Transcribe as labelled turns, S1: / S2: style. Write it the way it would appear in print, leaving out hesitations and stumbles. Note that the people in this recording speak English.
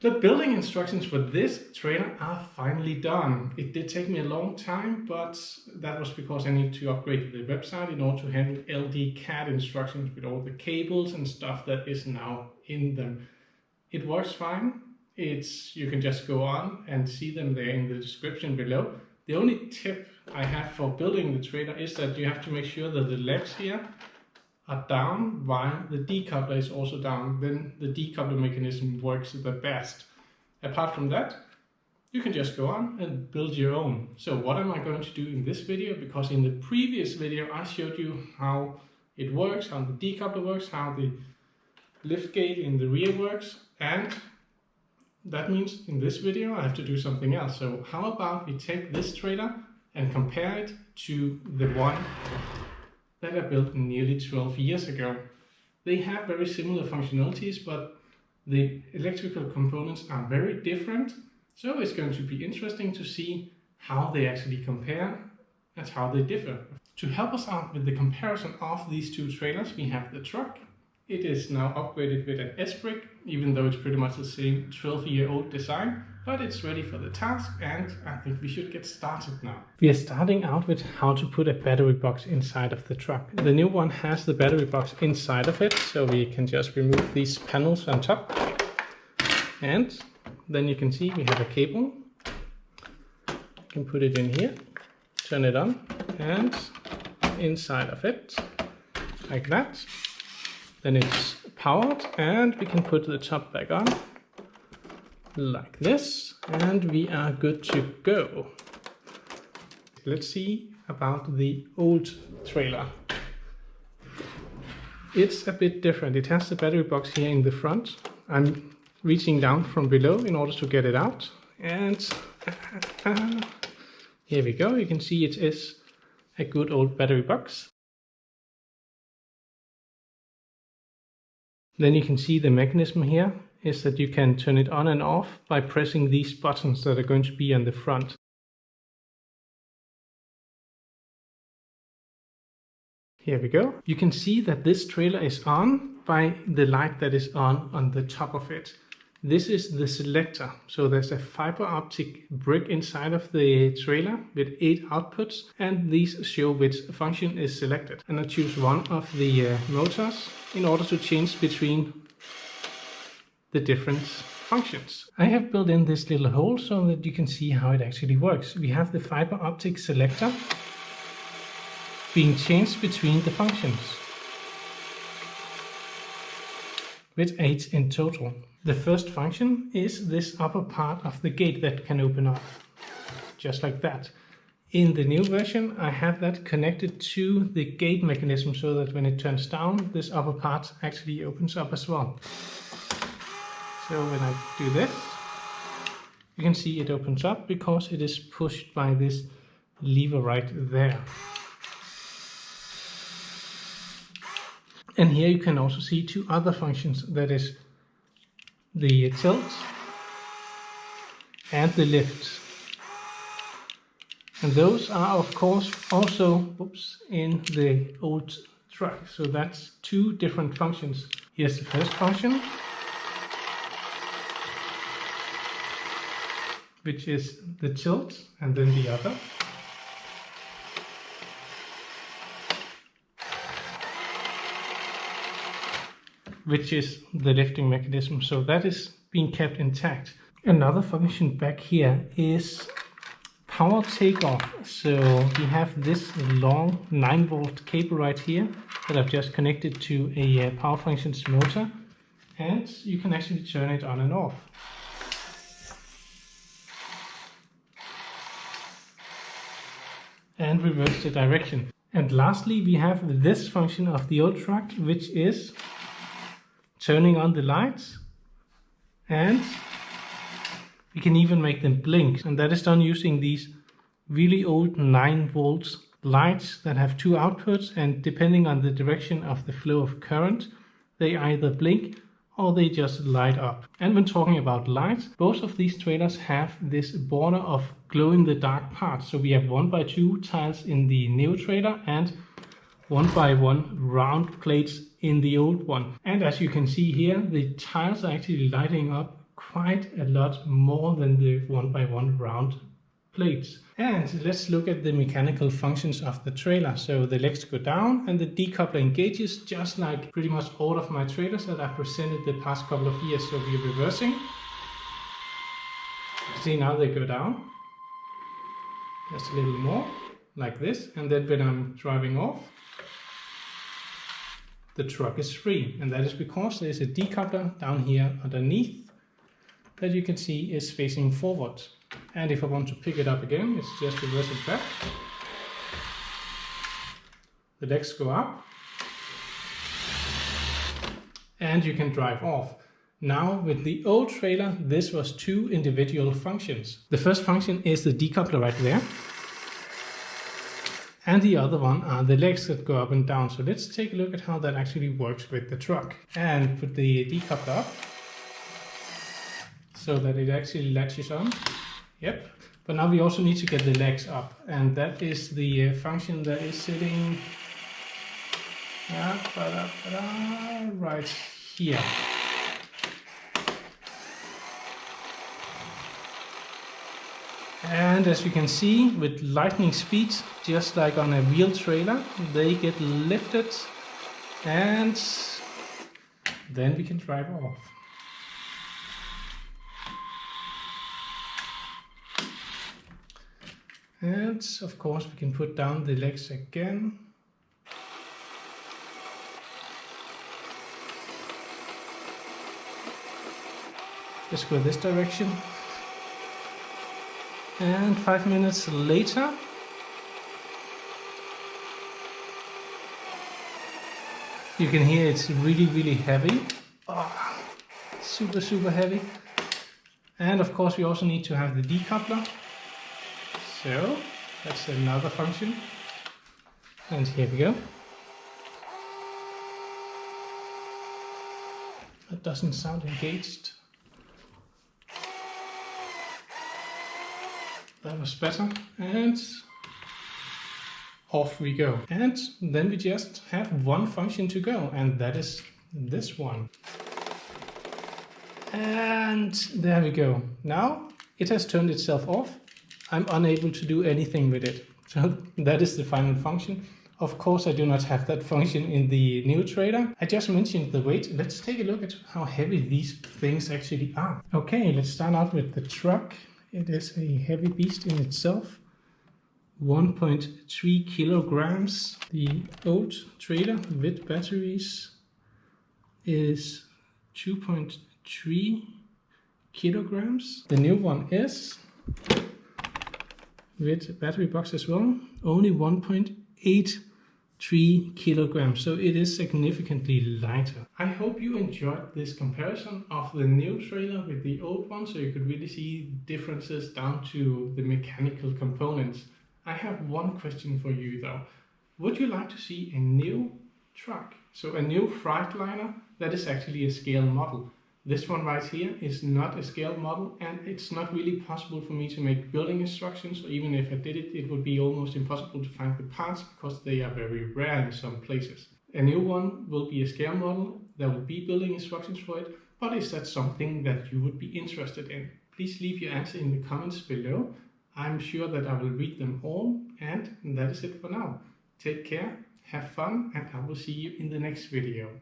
S1: The building instructions for this trailer are finally done. It did take me a long time, but that was because I need to upgrade the website in order to handle LD CAD instructions with all the cables and stuff that is now in them. It works fine. You can just go on and see them there in the description below. The only tip I have for building the trailer is that you have to make sure that the legs here are down while the decoupler is also down. Then the decoupler mechanism works the best. Apart from that, you can just go on and build your own. So what am I going to do in this video? Because in the previous video I showed you how it works, how the decoupler works, how the lift gate in the rear works, and that means in this video I have to do something else. So how about we take this trailer and compare it to the one that I built nearly 12 years ago. They have very similar functionalities, but the electrical components are very different. So it's going to be interesting to see how they actually compare and how they differ. To help us out with the comparison of these two trailers, we have the truck. It is now upgraded with an S-brick, even though it's pretty much the same 12-year-old design, but it's ready for the task, and I think we should get started now. We are starting out with how to put a battery box inside of the truck. The new one has the battery box inside of it, so we can just remove these panels on top. And then you can see we have a cable. You can put it in here, turn it on, and inside of it, like that. Then it's powered, and we can put the top back on like this, and we are good to go. Let's see about the old trailer. It's a bit different. It has the battery box here in the front. I'm reaching down from below in order to get it out, and here we go. You can see it is a good old battery box. Then you can see the mechanism here is that you can turn it on and off by pressing these buttons that are going to be on the front. Here we go. You can see that this trailer is on by the light that is on the top of it. This is the selector. So there's a fiber optic brick inside of the trailer with 8 outputs, and these show which function is selected. And I choose one of the motors in order to change between the different functions. I have built in this little hole so that you can see how it actually works. We have the fiber optic selector being changed between the functions, with 8 in total. The first function is this upper part of the gate that can open up, just like that. In the new version, I have that connected to the gate mechanism so that when it turns down, this upper part actually opens up as well. So when I do this, you can see it opens up because it is pushed by this lever right there. And here you can also see 2 other functions, that is the tilt and the lift. And those are of course also in the old truck. So that's 2 different functions. Here's the first function, which is the tilt, and then the other. Which is the lifting mechanism. So that is being kept intact. Another function back here is power takeoff. So we have this long 9-volt cable right here that I've just connected to a power functions motor, and you can actually turn it on and off. And reverse the direction. And lastly, we have this function of the old truck, which is turning on the lights, and we can even make them blink, and that is done using these really old 9-volt lights that have 2 outputs, and depending on the direction of the flow of current, they either blink or they just light up. And when talking about lights, both of these trailers have this border of glow in the dark parts. So we have 1x2 tiles in the new trailer and 1x1 round plates in the old one. And as you can see here, the tiles are actually lighting up quite a lot more than the 1x1 round plates. And let's look at the mechanical functions of the trailer. So the legs go down and the decoupler engages, just like pretty much all of my trailers that I've presented the past couple of years. So we're reversing. See, now they go down. Just a little more, like this. And then when I'm driving off, the truck is free. And that is because there's a decoupler down here underneath that you can see is facing forward. And if I want to pick it up again, it's just reverse it back. The legs go up. And you can drive off. Now with the old trailer, this was two individual functions. The first function is the decoupler right there. And the other one are the legs that go up and down. So let's take a look at how that actually works with the truck. And put the decoupler up so that it actually latches on. Yep. But now we also need to get the legs up. And that is the function that is sitting right here. And as you can see, with lightning speed, just like on a real trailer, they get lifted and then we can drive off. And of course we can put down the legs again. Just go this direction. And 5 minutes later, you can hear it's really heavy. Oh, super heavy. And of course we also need to have the decoupler. So that's another function. And here we go. That doesn't sound engaged. That was better, and off we go. And then we just have one function to go, and that is this one. And there we go. Now it has turned itself off. I'm unable to do anything with it. So that is the final function. Of course I do not have that function in the new trailer. I just mentioned the weight. Let's take a look at how heavy these things actually are. Okay, let's start out with the truck. It is a heavy beast in itself, 1.3 kilograms. The old trailer with batteries is 2.3 kilograms. The new one is, with battery box as well, only 1.83 kilograms. So it is significantly lighter. I hope you enjoyed this comparison of the new trailer with the old one, so you could really see differences down to the mechanical components. I have one question for you though. Would you like to see a new truck? So a new Freightliner that is actually a scale model. This one right here is not a scale model, and it's not really possible for me to make building instructions, or even if I did it, it would be almost impossible to find the parts because they are very rare in some places. A new one will be a scale model. There will be building instructions for it, but is that something that you would be interested in? Please leave your answer in the comments below. I'm sure that I will read them all, and that is it for now. Take care, have fun, and I will see you in the next video.